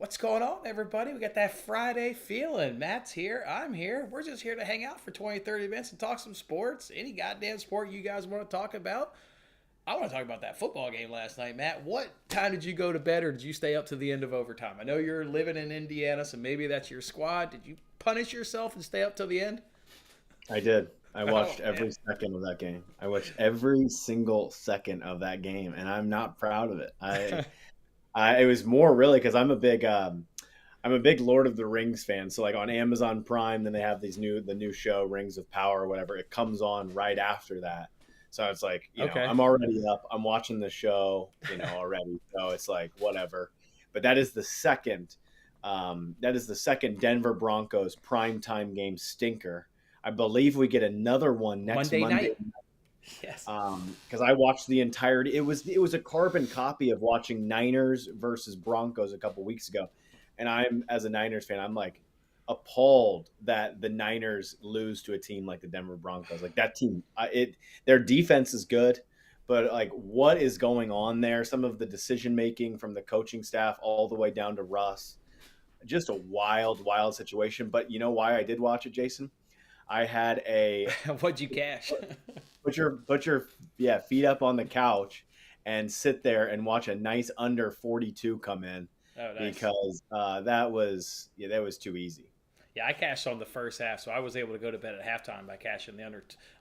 What's going on, everybody? We got that Friday feeling. Matt's here. I'm here. We're just here to hang out for 20, 30 minutes and talk some sports. Any goddamn sport you guys want to talk about. I want to talk about that football game last night, Matt. What time did you go to bed or did you stay up to the end of overtime? I know you're living in Indiana, so maybe that's your squad. Did you punish yourself and stay up till the end? I did. I Oh, watched man. every second of that game. I watched every single second of that game, and I'm not proud of it. It was more really because I'm a big Lord of the Rings fan. So like on Amazon Prime, then they have the new show Rings of Power or whatever. It comes on right after that. So it's like, Okay. I'm already up. I'm watching the show, already. So it's like whatever. But that is the second Denver Broncos primetime game stinker. I believe we get another one next Monday Monday night? Yes. because I watched the entirety. It was a carbon copy of watching Niners versus Broncos a couple weeks ago, and I'm as a Niners fan, I'm like appalled that the Niners lose to a team like the Denver Broncos. Like that team, their defense is good, but like what is going on there? Some of the decision making from the coaching staff all the way down to Russ, just a wild, wild situation. But you know why I did watch it, Jason? I had a What'd you cash? put your feet up on the couch and sit there and watch a nice under 42 come in Oh, nice. because that was too easy. Yeah, I cashed on the first half, so I was able to go to bed at halftime by cashing the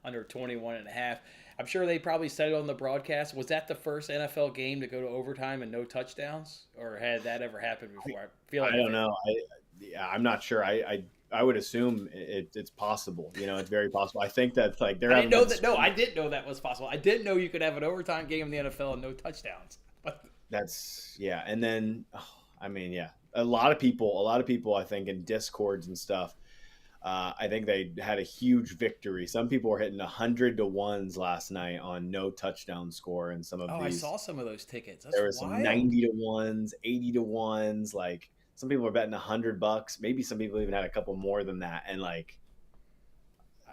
under 21 and a half. I'm sure they probably said it on the broadcast. Was that the first NFL game to go to overtime and no touchdowns, or had that ever happened before? I feel I like if don't it, know. I'm not sure. I would assume it's possible. It's very possible. I think that like there I didn't haven't know been that. No, I didn't know that was possible. I didn't know you could have an overtime game in the NFL and no touchdowns. But that's yeah. And then I mean yeah, a lot of people I think in discords and stuff. I think they had a huge victory. Some people were hitting 100 to 1s last night on no touchdown score, and some of oh, I these saw some of those tickets. That's there was some wild. 90 to 1s, 80 to 1s. Like some people were betting $100. Maybe some people even had a couple more than that. And like,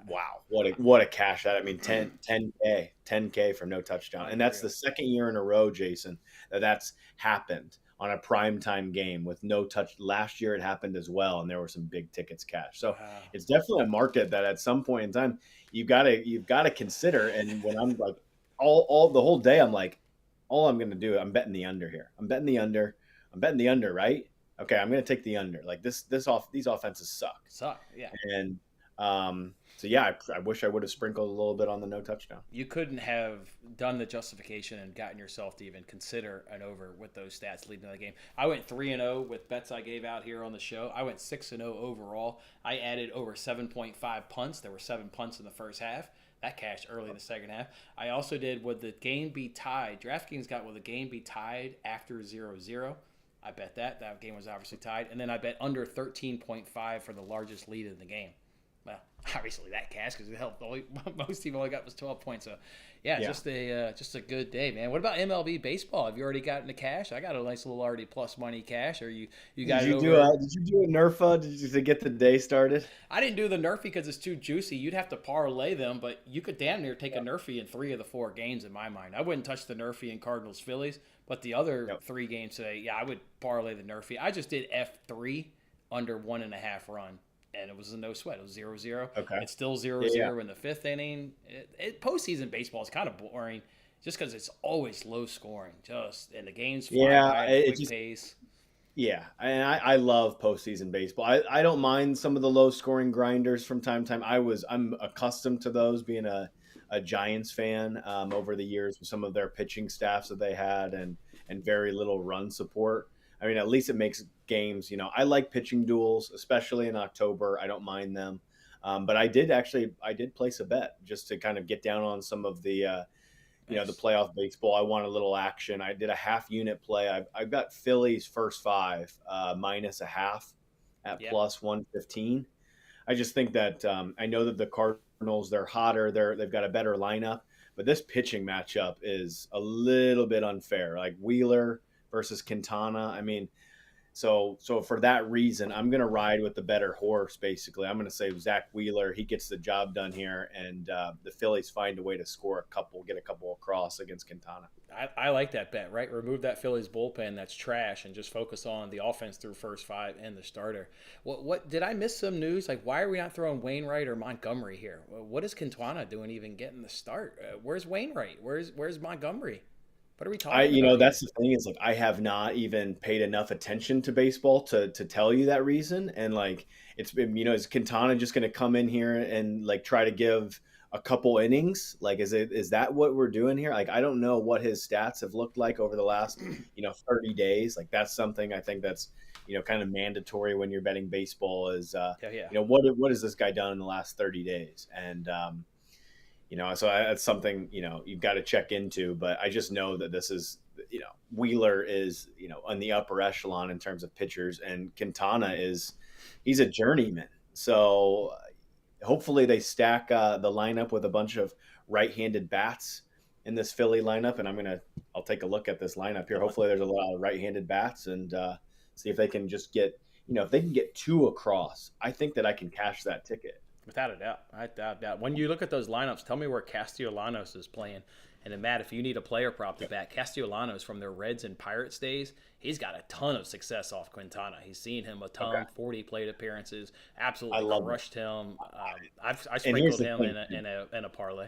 wow, what a cash that! I mean, 10K for no touchdown, and that's Unreal. the second year in a row, Jason, that's happened on a primetime game with no touch. Last year it happened as well, and there were some big tickets cashed. So Wow. it's definitely a market that at some point in time you've got to consider. And when I'm like all the whole day, I'm like, all I'm going to do, I'm betting the under here. I'm betting the under. I'm betting the under, right? Okay, I'm going to take the under. Like these offenses suck. Suck. Yeah. And so yeah, I wish I would have sprinkled a little bit on the no touchdown. You couldn't have done the justification and gotten yourself to even consider an over with those stats leading to the game. I went 3-0 with bets I gave out here on the show. I went 6-0 overall. I added over 7.5 punts. There were 7 punts in the first half. That cashed early in the second half. I also did would the game be tied. DraftKings got would the game be tied after 0-0. I bet that. That game was obviously tied. And then I bet under 13.5 for the largest lead in the game. Well, obviously that cash because it helped. Most people only got was 12 points. So, yeah, Yeah. just a good day, man. What about MLB baseball? Have you already gotten the cash? I got a nice little already plus money cash. Or you Did got it you do over? a Did you do a Nerfa to get the day started? I didn't do the Nerfy because it's too juicy. You'd have to parlay them, but you could damn near take a Nerfy in 3 of the 4 games in my mind. I wouldn't touch the Nerfy in Cardinals Phillies, but the other Yep. 3 games today, yeah, I would parlay the Nerfy. I just did F3 under 1.5 run, and it was a no sweat. It was 0-0. Okay. It's still zero Yeah. Yeah. zero in the fifth inning. Postseason baseball is kind of boring just because it's always low scoring. Just and the games fly Yeah. by at a It quick just pace. Yeah, and I love postseason baseball. I don't mind some of the low scoring grinders from time to time. I'm accustomed to those being a Giants fan over the years with some of their pitching staffs that they had and very little run support. I mean, at least it makes games. I like pitching duels, especially in October. I don't mind them. But I did place a bet just to kind of get down on some of the Nice. playoff baseball. I want a little action. I did a half unit play. I've got Phillies first five minus a half at Yep. plus 115. I just think that I know that the Cardinals, they're hotter. They've got a better lineup, but this pitching matchup is a little bit unfair. Like Wheeler versus Quintana. I mean, So for that reason, I'm going to ride with the better horse. Basically, I'm going to say Zach Wheeler. He gets the job done here, and the Phillies find a way to score get a couple across against Quintana. I like that bet, right? Remove that Phillies bullpen that's trash and just focus on the offense through first five and the starter. What did I miss some news? Like, why are we not throwing Wainwright or Montgomery here? What is Quintana doing even getting the start? Where's Wainwright? Where's Montgomery? What are we talking about That's here? the thing is like I have not even paid enough attention to baseball to tell you that reason. And like it's been, is Quintana just going to come in here and like try to give a couple innings? Like, is that what we're doing here? Like, I don't know what his stats have looked like over the last 30 days. Like, that's something I think that's kind of mandatory when you're betting baseball is Yeah, yeah. what has this guy done in the last 30 days? And so that's something you've got to check into. But I just know that this is Wheeler is on the upper echelon in terms of pitchers, and Quintana he's a journeyman. So hopefully they stack the lineup with a bunch of right-handed bats in this Philly lineup, and I'll take a look at this lineup here. Hopefully there's a lot of right-handed bats, and see if they can just get if they can get two across. I think that I can cash that ticket. Without a doubt. I doubt. When you look at those lineups, tell me where Castellanos is playing. And then, Matt, if you need a player prop to bat, Castellanos from their Reds and Pirates days, he's got a ton of success off Quintana. He's seen him a ton, 40 plate appearances, absolutely crushed him. I sprinkled him in a parlay.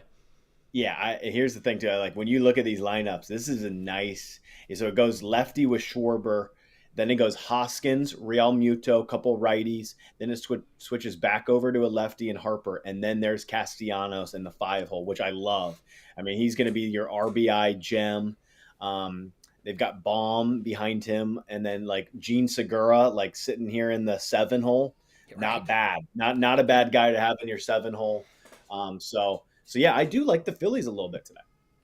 Yeah, here's the thing, too. Like, when you look at these lineups, this is a nice – so it goes lefty with Schwarber. Then it goes Hoskins, Real Muto, couple righties. Then it switches back over to a lefty and Harper. And then there's Castellanos in the 5-hole, which I love. I mean, he's going to be your RBI gem. They've got Baum behind him. And then, like, Gene Segura, like, sitting here in the 7-hole. Right. Not bad. Not a bad guy to have in your 7-hole. So, yeah, I do like the Phillies a little bit today.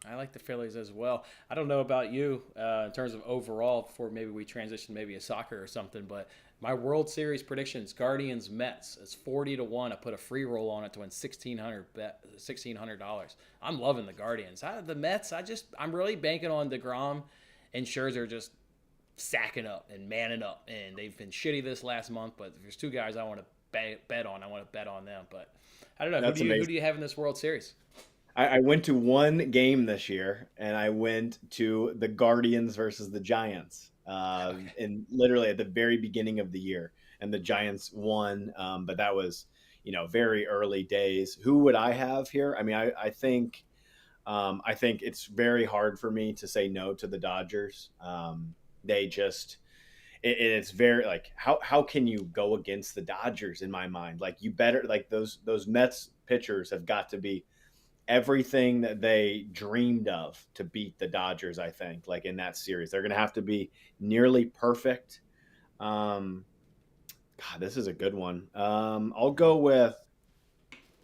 I like the Phillies as well. I don't know about you in terms of overall before maybe we transition maybe a soccer or something, but my World Series predictions, Guardians Mets, is 40-1. I put a free roll on it to win $1,600. I'm loving the Guardians. The Mets, I'm really banking on DeGrom and Scherzer just sacking up and manning up. And they've been shitty this last month, but if there's two guys I want to bet on, I want to bet on them. But I don't know. Who do you have in this World Series? I went to one game this year, and I went to the Guardians versus the Giants, and literally at the very beginning of the year, and the Giants won. But that was, very early days. Who would I have here? I mean, I think it's very hard for me to say no to the Dodgers. It's very like how can you go against the Dodgers in my mind? Like you better like those Mets pitchers have got to be everything that they dreamed of to beat the Dodgers. I think like in that series, they're going to have to be nearly perfect. God, this is a good one. I'll go with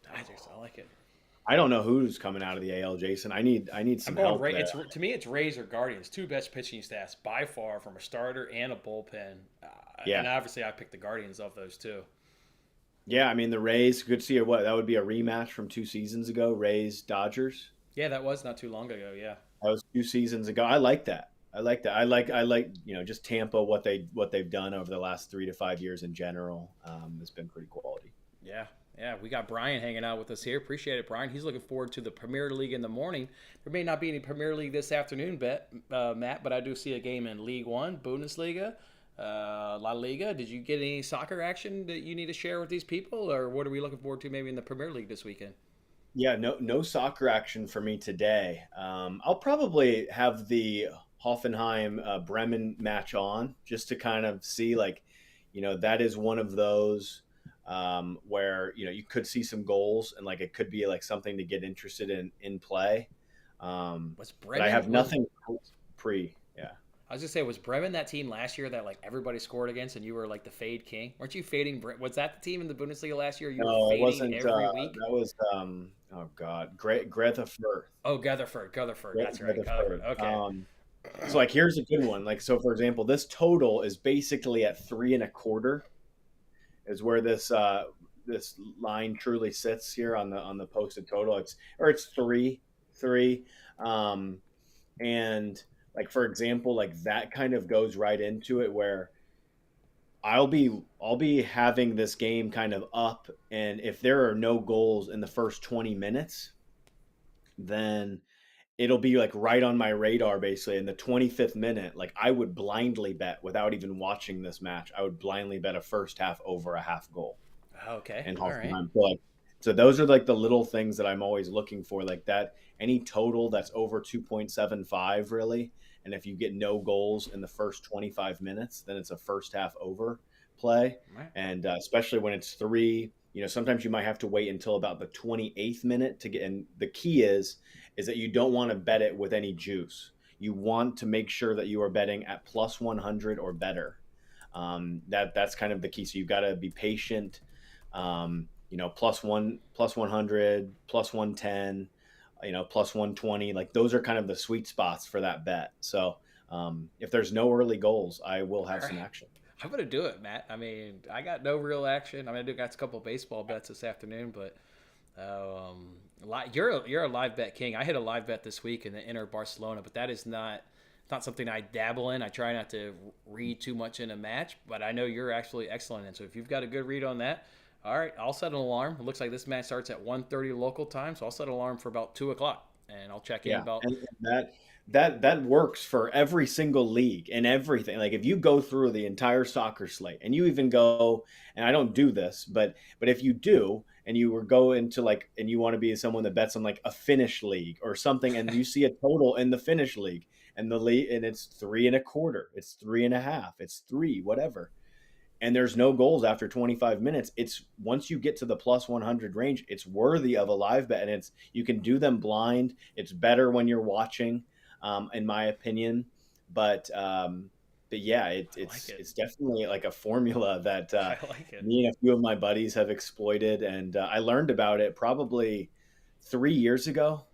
Dodgers. I like it. I don't know who's coming out of the AL, Jason. I need some help there. To me, it's Rays or Guardians. Two best pitching staffs by far from a starter and a bullpen. And obviously I picked the Guardians of those two. Yeah, I mean the Rays could see that would be a rematch from 2 seasons ago. Rays Dodgers. Yeah, that was not too long ago. Yeah, that was 2 seasons ago. I like that. I like just Tampa what they've done over the last 3 to 5 years in general. Has been pretty quality. Yeah. We got Brian hanging out with us here. Appreciate it, Brian. He's looking forward to the Premier League in the morning. There may not be any Premier League this afternoon, Matt, but I do see a game in League One, Bundesliga. La Liga. Did you get any soccer action that you need to share with these people, or what are we looking forward to maybe in the Premier League this weekend? Yeah, no soccer action for me today. I'll probably have the Hoffenheim Bremen match on just to kind of see that is one of those where you could see some goals and like it could be like something to get interested in play. What's Bremen? But I have nothing pre. I was just say, was Bremen that team last year that like everybody scored against, and you were like the fade king? Weren't you fading? Was that the team in the Bundesliga last year? You were fading it wasn't every week. That was Greta Firth. Oh, Gutherford. That's right. Gutherford. Okay. So like here's a good one. Like so, for example, this total is basically at 3.25. Is where this line truly sits here on the posted total. It's 3, and like for example, like that kind of goes right into it where I'll be having this game kind of up, and if there are no goals in the first 20 minutes, then it'll be like right on my radar basically in the 25th minute. Like I would blindly bet without even watching this match. I would blindly bet a first half over a half goal Okay, and all half right. time. So those are like the little things that I'm always looking for, like that any total that's over 2.75 really. And if you get no goals in the first 25 minutes, then it's a first half over play. All right. And especially when it's three, sometimes you might have to wait until about the 28th minute to get in. The key is that you don't want to bet it with any juice. You want to make sure that you are betting at plus 100 or better. That's kind of the key. So you've got to be patient. Plus one, plus 100, plus 110, plus 120. Like those are kind of the sweet spots for that bet. So if there's no early goals, I will have All some right. action. I'm gonna do it, Matt. I mean, I got no real action. I mean, I do got a couple baseball bets this afternoon, but you're a live bet king. I hit a live bet this week in the Inter Barcelona, but that is not something I dabble in. I try not to read too much in a match, but I know you're actually excellent in. So if you've got a good read on that, all right, I'll set an alarm. It looks like this match starts at 1:30 local time, so I'll set an alarm for about 2 o'clock, and I'll check in Yeah, about. and that works for every single league and everything. Like if you go through the entire soccer slate, and you even go, and I don't do this, but if you do, and you were go into like, and you want to be someone that bets on like a Finnish league or something, and you see a total in the Finnish league, and the league, and it's 3.25, it's 3.5, it's three, whatever, and there's no goals after 25 minutes, it's once you get to the plus 100 range, it's worthy of a live bet, and it's you can do them blind. It's better when you're watching, in my opinion. But yeah, I like it. it's definitely like a formula that I like it. me and a few of my buddies have exploited, and I learned about it probably 3 years ago.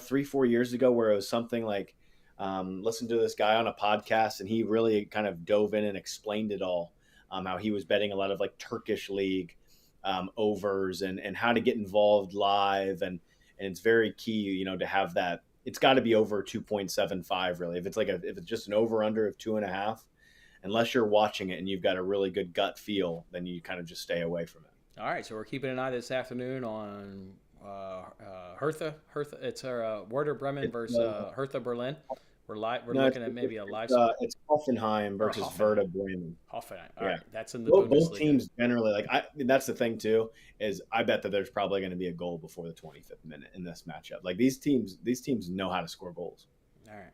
3 4 years ago, where it was something like listen to this guy on a podcast, and he really kind of dove in and explained it all. How he was betting a lot of like Turkish league overs, and how to get involved live, and it's very key, to have that. It's got to be over 2.75 really. If it's just an over under of 2.5, unless you're watching it and you've got a really good gut feel, then you kind of just stay away from it. All right, so we're keeping an eye this afternoon on Hertha. Hertha, it's our Werder Bremen It's versus Hertha Berlin. We're live. We're no, looking at maybe a live it's Hoffenheim or versus Hoffenheim. Werder Bremen. Hoffenheim. All Yeah, right, that's in the both Bundesliga. teams generally like. That's the thing too, is I bet that there's probably going to be a goal before the 25th minute in this matchup. Like these teams know how to score goals. All right.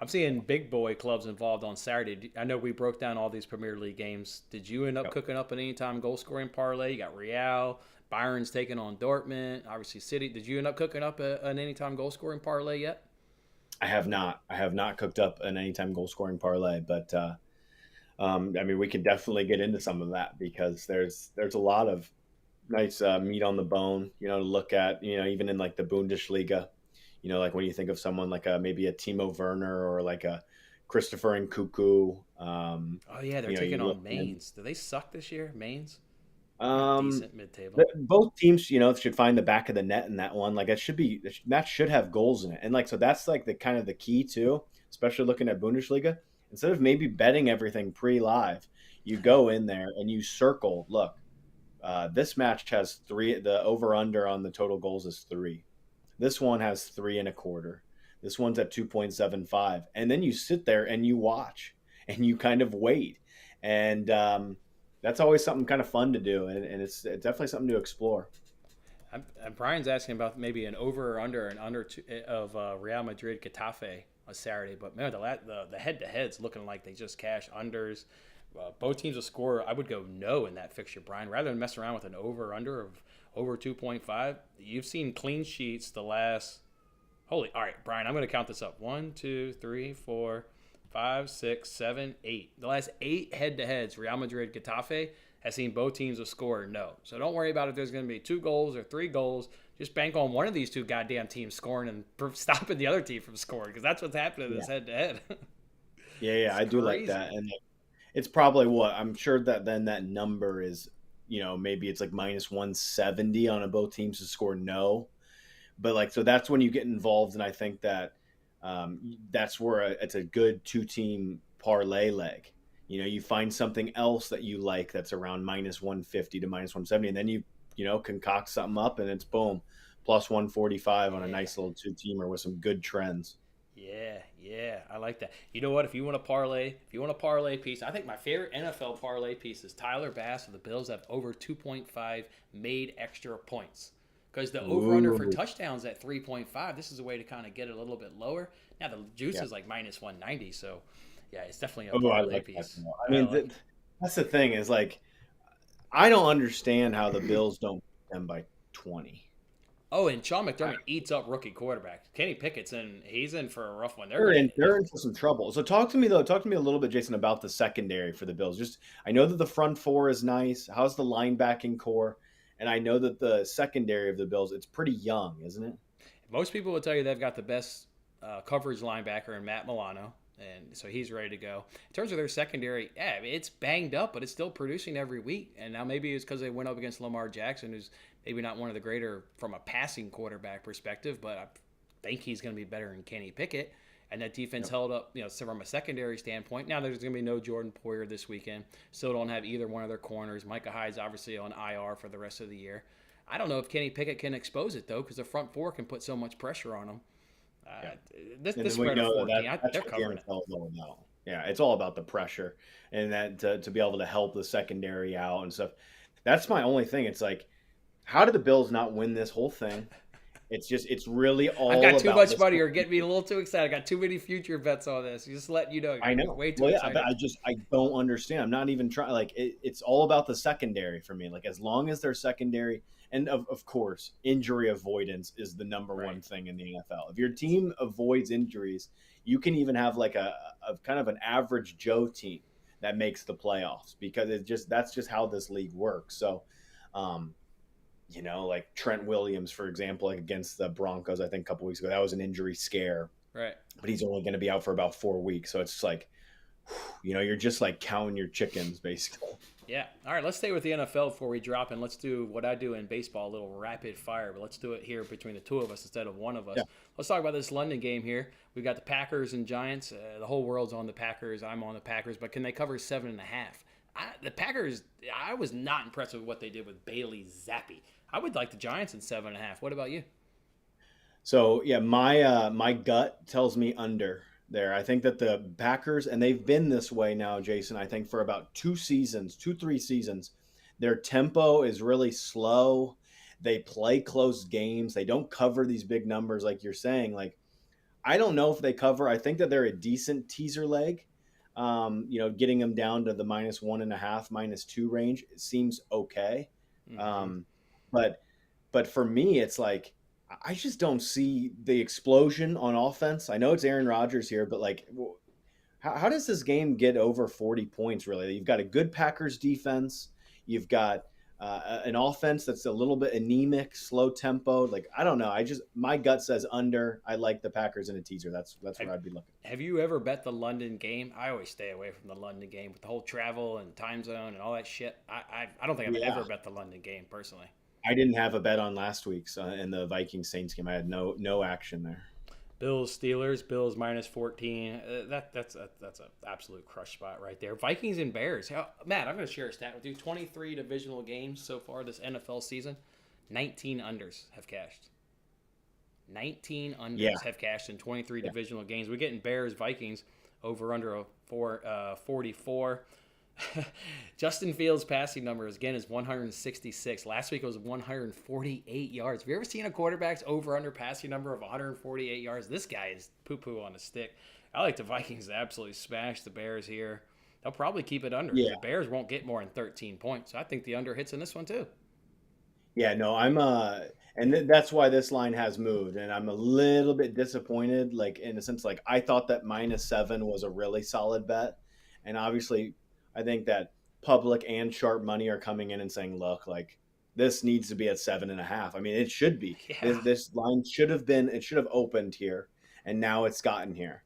I'm seeing big boy clubs involved on Saturday. I know we broke down all these Premier League games. Did you end up Yep. cooking up an anytime goal scoring parlay? You got Real, Bayern's taking on Dortmund, obviously City. Did you end up cooking up an anytime goal scoring parlay yet? I have not. I have not cooked up an anytime goal scoring parlay, but I mean, we could definitely get into some of that because there's a lot of nice meat on the bone, to look at, even in like the Bundesliga, like when you think of someone like maybe a Timo Werner or like a Christopher Nkunku, Oh yeah, they're you taking look on in, Mainz. Do they suck this year? Mainz? They're um, decent mid table. both teams, should find the back of the net in that one. Like that should have goals in it, and like so that's like the kind of the key too, especially looking at Bundesliga. Instead of maybe betting everything pre-live, you go in there and you circle. Look, this match has three. The over/under on the total goals is three. This one has 3.25. This one's at 2.75, and then you sit there and you watch and you kind of wait, and that's always something kind of fun to do, and it's definitely something to explore. Brian's asking about maybe an over or under an under two, of Real Madrid Getafe on Saturday, but man, the head to heads looking like they just cash unders. Both teams will score. I would go no in that fixture, Brian, rather than mess around with an over or under of over 2.5. You've seen clean sheets the last. Holy, all right, Brian, I'm going to count this up. 1, 2, 3, 4, 5, 6, 7, 8. The last 8 head to heads, Real Madrid Getafe, has seen both teams have scored no. So don't worry about if there's going to be 2 goals or 3 goals. Just bank on one of these 2 goddamn teams scoring and stopping the other team from scoring, because that's what's happening in Yeah, this head to head. yeah, It's I do like crazy. that, and it's probably what I'm sure that then that number is, maybe it's like minus 170 on a both teams to score no, but like so that's when you get involved, and I think that that's where it's a good two team parlay leg. You find something else that you like that's around minus 150 to minus 170, and then you concoct something up, and it's boom, plus 145 on a Yeah. nice little two-teamer with some good trends. Yeah, yeah, I like that. You know what? If you want a parlay piece, I think my favorite NFL parlay piece is Tyler Bass of the Bills have over 2.5 made extra points. Because the over under for Ooh, touchdowns at 3.5, this is a way to kind of get it a little bit lower. Now the juice yeah. is like minus 190, so yeah, it's definitely a Oh, I parlay like that. piece. I I mean, like it. that's the thing is like I don't understand how the Bills don't beat them by 20. Oh, and Sean McDermott eats up rookie quarterbacks. Kenny Pickett's in. He's in for a rough one. They're They're gonna. in they're in for some trouble. So talk to me though. Talk to me a little bit, Jason, about the secondary for the Bills. Just I know that the front four is nice. How's the linebacking core? And I know that the secondary of the Bills, it's pretty young, isn't it? Most people will tell you they've got the best coverage linebacker in Matt Milano, and so he's ready to go. In terms of their secondary, yeah, I mean, it's banged up, but it's still producing every week. And now maybe it's because they went up against Lamar Jackson, who's maybe not one of the greater from a passing quarterback perspective, but I think he's going to be better than Kenny Pickett. And that defense Yep. held up, so from a secondary standpoint. Now there's going to be no Jordan Poyer this weekend. Still don't have either one of their corners. Micah Hyde's obviously on IR for the rest of the year. I don't know if Kenny Pickett can expose it though, because the front four can put so much pressure on him. Uh, Yeah. this And this then we spread of know that 14, that's they're what the covering it. NFL is all about. Yeah, it's all about the pressure and that to be able to help the secondary out and stuff. That's my only thing. It's like, how did the Bills not win this whole thing? It's really I've all got too about much this. money. You're getting me a little too excited. I got too many future bets on this. Just letting you know, I you're know. way too Well, yeah, but excited. I don't understand. I'm not even trying. Like it's all about the secondary for me. Like as long as they're secondary, and of course, injury avoidance is the number Right. one thing in the NFL. If your team avoids injuries, you can even have like a kind of an average Joe team that makes the playoffs because that's just how this league works. So, um, like Trent Williams, for example, like against the Broncos, I think a couple weeks ago, that was an injury scare, Right. but he's only going to be out for about 4 weeks. So it's like you're just like counting your chickens, basically. Yeah. All right. Let's stay with the NFL before we drop, and let's do what I do in baseball, a little rapid fire. But let's do it here between the two of us instead of one of us. Yeah. Let's talk about this London game here. We've got the Packers and Giants. The whole world's on the Packers. I'm on the Packers, but can they cover 7.5? The Packers. I was not impressed with what they did with Bailey Zappi. I would like the Giants in 7.5. What about you? So yeah, my gut tells me under there. I think that the Packers, and they've been this way now, Jason. I think for about 2 seasons, 3 seasons, their tempo is really slow. They play close games. They don't cover these big numbers like you're saying. Like I don't know if they cover. I think that they're a decent teaser leg. Getting them down to the minus 1.5, -2 range, it seems okay. Mm-hmm. Um, but for me, it's like I just don't see the explosion on offense. I know it's Aaron Rodgers here, but like, how does this game get over 40 points? Really, you've got a good Packers defense. You've got an offense that's a little bit anemic, slow tempo. Like I don't know. My gut says under. I like the Packers in a teaser. That's Have, where I'd be looking. have you ever bet the London game? I always stay away from the London game with the whole travel and time zone and all that shit. I don't think I've Yeah, ever bet the London game personally. I didn't have a bet on last week's in the Vikings Saints game. I had no action there. Bills Steelers, Bills minus 14. That's a absolute crush spot right there. Vikings and Bears. Matt, I'm going to share a stat with you. 23 divisional games so far this NFL season. 19 unders have cashed. 19 Yeah, unders have cashed in 23 yeah. divisional games. We're getting Bears Vikings over under a 44. Justin Fields' passing number again is 166. Last week it was 148 yards. Have you ever seen a quarterback's over under passing number of 148 yards? This guy is poo poo on a stick. I like the Vikings to absolutely smash the Bears here. They'll probably keep it under. Yeah, The Bears won't get more than 13 points. So I think the under hits in this one too. yeah, no, that's why this line has moved, and I'm a little bit disappointed. Like in a sense, like I thought that -7 was a really solid bet, and obviously, I think that public and sharp money are coming in and saying, look, like this needs to be at 7.5. I mean, it should be. Yeah. This line should have been. It should have opened here, and now it's gotten here.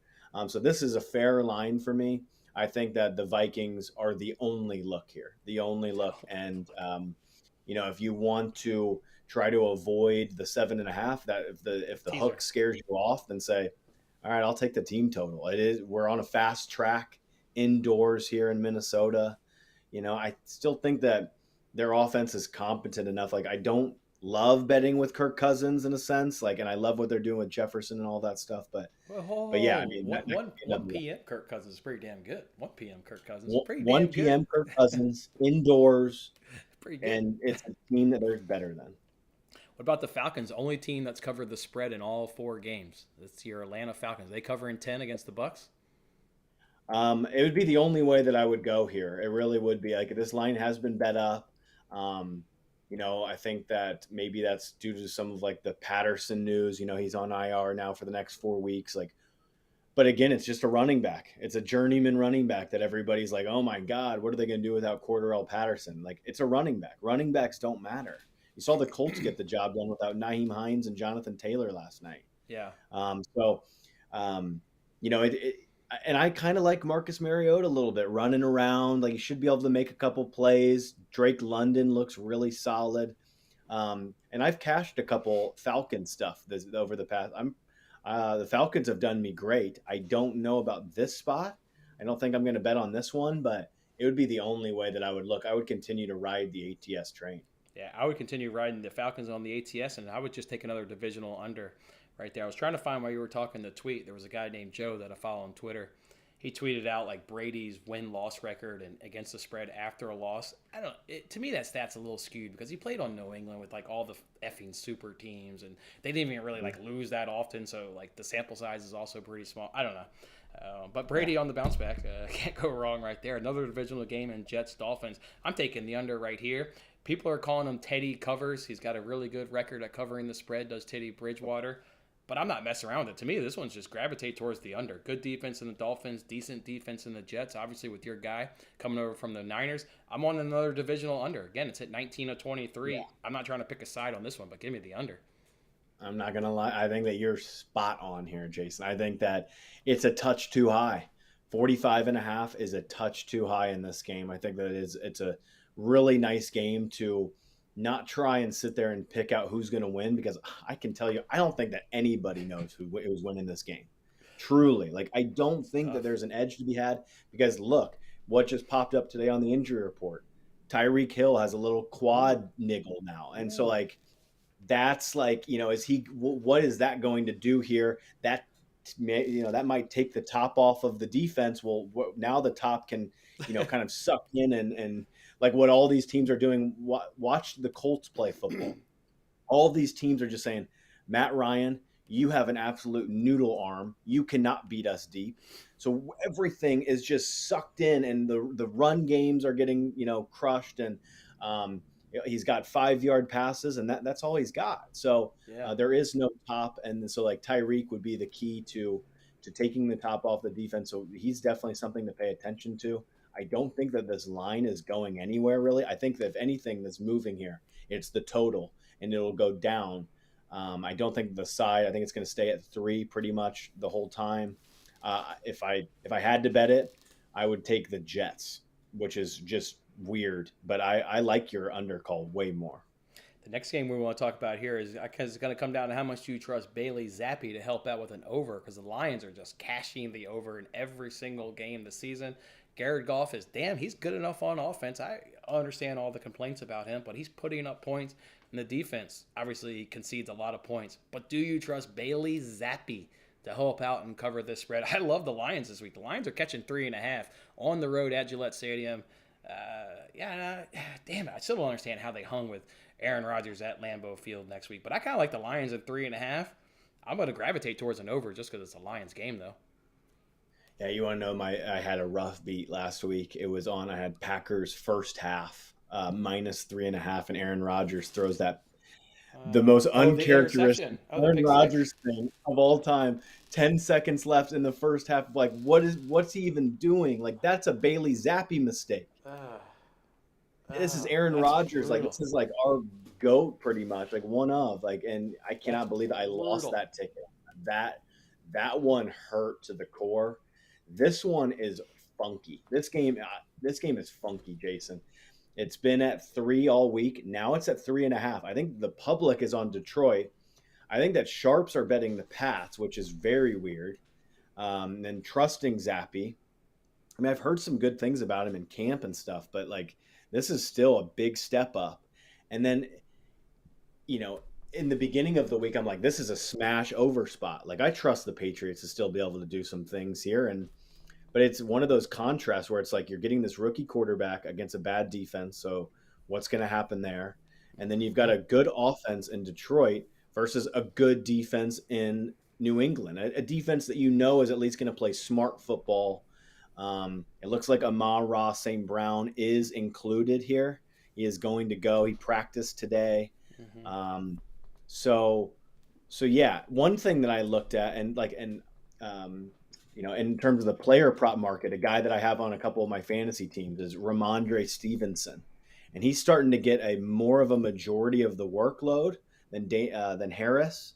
So this is a fair line for me. I think that the Vikings are the only look here, the only look, and if you want to try to avoid the 7.5, that if the Teaser. hook scares you off, then say, all right, I'll take the team total. We're on a fast track indoors here in Minnesota. I still think that their offense is competent enough. Like, I don't love betting with Kirk Cousins in a sense, like, and I love what they're doing with Jefferson and all that stuff. But yeah, I Whoa, mean, that could be 1 another p.m. Kirk Cousins is pretty damn good. 1 p.m. Kirk Cousins is one. pretty damn 1 good. p.m. Kirk Cousins indoors, Pretty good. and it's a team that they're better than. What about the Falcons? Only team that's covered the spread in all 4 games. It's your Atlanta Falcons. They cover in 10 against the Bucks. It would be the only way that I would go here. It really would be. Like, this line has been bet up. Um, I think that maybe that's due to some of like the Patterson news. He's on IR now for the next 4 weeks. Like, but again, it's just a running back. It's a journeyman running back that everybody's like, oh my God, what are they going to do without Cordarrelle Patterson? Like, it's a running back. Running backs don't matter. You saw the Colts get the job done without Naheem Hines and Jonathan Taylor last night. Yeah. So, and I kind of like Marcus Mariota a little bit, running around. Like, he should be able to make a couple plays. Drake London looks really solid. And I've cashed a couple Falcon stuff over the past. The Falcons have done me great. I don't know about this spot. I don't think I'm going to bet on this one, but it would be the only way that I would look. I would continue to ride the ATS train. Yeah, I would continue riding the Falcons on the ATS, and I would just take another divisional under right there. I was trying to find while you were talking the tweet. There was a guy named Joe that I follow on Twitter. He tweeted out like Brady's win-loss record and against the spread after a loss. To me, that stat's a little skewed because he played on New England with like all the effing super teams, and they didn't even really like lose that often. So like the sample size is also pretty small. I don't know. But Brady on the bounce back, can't go wrong right there. Another divisional game in Jets-Dolphins. I'm taking the under right here. People are calling him Teddy Covers. He's got a really good record at covering the spread, does Teddy Bridgewater. But I'm not messing around with it. To me, this one's just gravitate towards the under. Good defense in the Dolphins, decent defense in the Jets. Obviously, with your guy coming over from the Niners, I'm on another divisional under. Again, it's at 19 of 23. Yeah. I'm not trying to pick a side on this one, but give me the under. I'm not going to lie. I think that you're spot on here, Jason. I think that it's a touch too high. 45.5 is a touch too high in this game. I think that it's a really nice game to not try and sit there and pick out who's going to win, because I can tell you, I don't think that anybody knows who's winning this game. Truly. Like, I don't think that there's an edge to be had, because look, what just popped up today on the injury report. Tyreek Hill has a little quad niggle now. And so like, that's like, what is that going to do here? That might take the top off of the defense. Well, now the top can, kind of suck in and like what all these teams are doing. Watch the Colts play football. All these teams are just saying, Matt Ryan, you have an absolute noodle arm. You cannot beat us deep. So everything is just sucked in, and the run games are getting, crushed. And he's got 5-yard passes, and that's all he's got. So there is no top. And so like Tyreek would be the key to taking the top off the defense. So he's definitely something to pay attention to. I don't think that this line is going anywhere, really. I think that if anything that's moving here, it's the total, and it'll go down. I don't think the side. I think it's going to stay at 3 pretty much the whole time. If I had to bet it, I would take the Jets, which is just weird. But I like your under call way more. The next game we want to talk about here is it's going to come down to how much do you trust Bailey Zappi to help out with an over, because the Lions are just cashing the over in every single game this season. Jared Goff he's good enough on offense. I understand all the complaints about him, but he's putting up points. And the defense obviously concedes a lot of points. But do you trust Bailey Zappi to help out and cover this spread? I love the Lions this week. The Lions are catching 3.5 on the road at Gillette Stadium. Damn it. I still don't understand how they hung with Aaron Rodgers at Lambeau Field next week. But I kind of like the Lions at 3.5. I'm going to gravitate towards an over just because it's a Lions game, though. Yeah, you want to know I had a rough beat last week. It was I had Packers first half, minus 3.5, and Aaron Rodgers throws that the most uncharacteristic Aaron Rodgers thing of all time. 10 seconds left in the first half. Like, what's he even doing? Like, that's a Bailey Zappi mistake. This is Aaron Rodgers. Brutal. Like, this is like our GOAT pretty much, like one of, like, and I cannot believe I lost that ticket. That one hurt to the core. This one is funky. This game is funky, Jason. It's been at 3 all week. Now it's at 3.5. I think the public is on Detroit. I think that sharps are betting the Pats, which is very weird. And trusting Zappi. mean, I've heard some good things about him in camp and stuff, but like this is still a big step up. And then, you know, in the beginning of the week, I'm like, this is a smash over spot. Like I trust the Patriots to still be able to do some things here. But it's one of those contrasts where it's like you're getting this rookie quarterback against a bad defense. So what's going to happen there? And then you've got a good offense in Detroit versus a good defense in New England, a defense that you know is at least going to play smart football. It looks like Amon-Ra St. Brown is included here. He is going to go. He practiced today. Mm-hmm. So yeah, one thing that I looked at you know, in terms of the player prop market, a guy that I have on a couple of my fantasy teams is Ramandre Stevenson, and he's starting to get a more of a majority of the workload than Harris,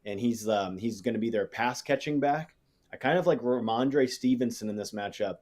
and he's going to be their pass catching back. I kind of like Ramandre Stevenson in this matchup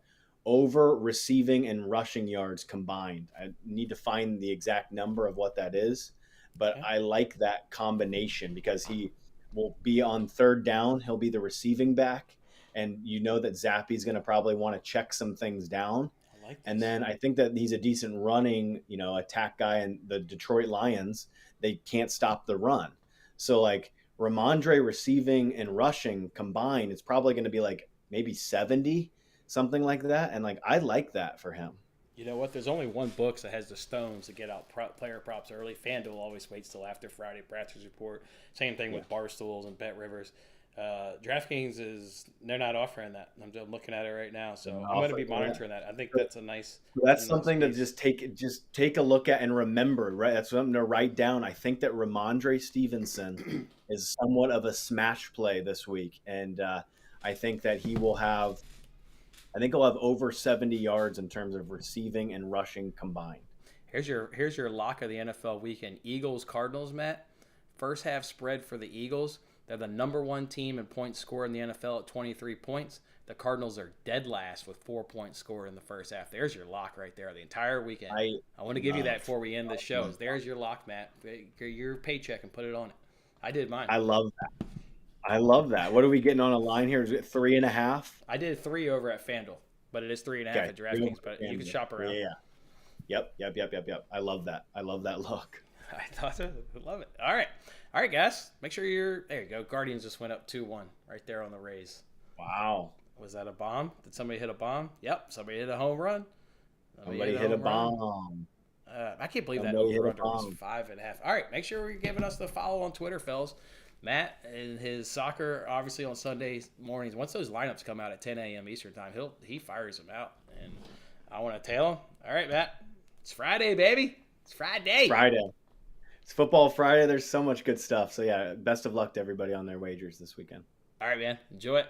over receiving and rushing yards combined. I need to find the exact number of what that is, but I like that combination because he will be on third down. He'll be the receiving back, and you know that Zappy's going to probably want to check some things down. I like this. And then I think that he's a decent running, you know, attack guy, and the Detroit Lions, they can't stop the run. So like Ramondre receiving and rushing combined, it's probably going to be like maybe 70, something like that. And like, I like that for him. You know what? There's only one book that has the stones to get out player props early. FanDuel always waits till after Friday practice report. Same thing with Barstools and Bet Rivers. DraftKings they're not offering that. I'm just looking at it right now, so I'm going to be monitoring that. I think that's a nice. That's something to just take a look at and remember. Right, that's something to write down. I think that Ramondre Stevenson is somewhat of a smash play this week, and I think that he will have. I think he'll have over 70 yards in terms of receiving and rushing combined. Here's your lock of the NFL weekend: Eagles Cardinals. Matt, first half spread for the Eagles. They're the number one team in points scored in the NFL at 23 points. The Cardinals are dead last with 4 points scored in the first half. There's your lock right there the entire weekend. I want to give you that before we end the show. There's your lock, Matt. Your paycheck and put it on it. I did mine. I love that. What are we getting on a line here? Is it 3.5? I did 3 over at FanDuel, but it is 3.5 at DraftKings. But you can shop around. Yeah. Yep. I love that. I love that look. I thought so. I love it. All right, guys. Make sure there you go. Guardians just went up 2-1 right there on the Rays. Wow. Was that a bomb? Did somebody hit a bomb? Yep. Somebody hit a home run. Somebody hit a bomb. I can't believe that over-under was 5.5. All right. Make sure you're giving us the follow on Twitter, fellas. Matt and his soccer, obviously on Sunday mornings. Once those lineups come out at 10 a.m. Eastern time, he fires them out, and I want to tail him. All right, Matt. It's Friday, baby. It's Friday. It's Football Friday. There's so much good stuff. So, yeah, best of luck to everybody on their wagers this weekend. All right, man. Enjoy it.